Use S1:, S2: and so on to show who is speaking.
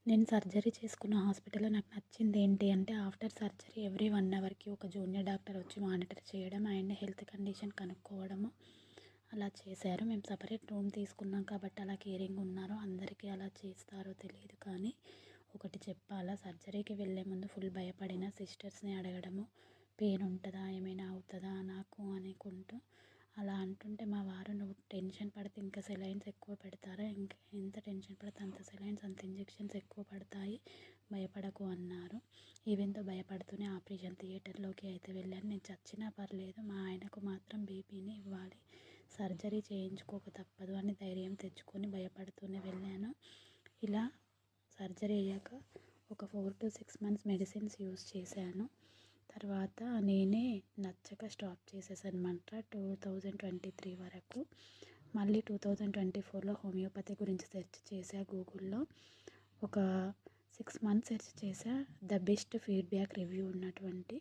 S1: నేను సర్జరీ చేసుకున్న హాస్పిటల్‌లో నాకు నచ్చింది ఏంటి అంటే, ఆఫ్టర్ సర్జరీ ఎవ్రీ 1 అవర్‌కి ఒక జూనియర్ డాక్టర్ వచ్చి మానిటర్ చేయడం అండ్ హెల్త్ కండిషన్ కనుక్కోవడము అలా చేశారు. మేము సెపరేట్ రూమ్ తీసుకున్నాం కాబట్టి అలా కేరింగ్ ఉన్నారు. అందరికీ అలా చేస్తారో తెలీదు కానీ, ఒకటి చెప్పాలా, సర్జరీకి వెళ్ళే ముందు ఫుల్ భయపడిన సిస్టర్స్‌ని అడగడము, పెయిన్ ఉంటదా? ఏమైనా అవుతదా నాకు అనుకుంటూ అలా అంటుంటే మా వారు, "నువ్వు టెన్షన్ పడితే ఇంకా సెలైన్స్ ఎక్కువ పెడతారా? ఎంత టెన్షన్ పడితే అంత సెలైన్స్, అంత ఇంజెక్షన్స్ ఎక్కువ పడతాయి. భయపడకు" అన్నారు. ఈవెన్‌తో భయపడుతూనే ఆపరేషన్ థియేటర్‌లోకి అయితే వెళ్ళాను. నేను చచ్చినా పర్లేదు, మా ఆయనకు మాత్రం బేబీని ఇవ్వాలి. సర్జరీ చేయించుకోక తప్పదు అని ధైర్యం తెచ్చుకొని భయపడుతూనే వెళ్ళాను. ఇలా సర్జరీ అయ్యాక ఒక 4 to 6 months మెడిసిన్స్ యూజ్ చేశాను. తర్వాత నేనే నచ్చక స్టాప్ చేసేసానమాట 2023 వరకు. మళ్ళీ 2024లో హోమియోపతి గురించి సెర్చ్ చేశా గూగుల్‌లో. ఒక 6 months సెర్చ్ చేశా. ద బెస్ట్ ఫీడ్బ్యాక్ రివ్యూ ఉన్నటువంటి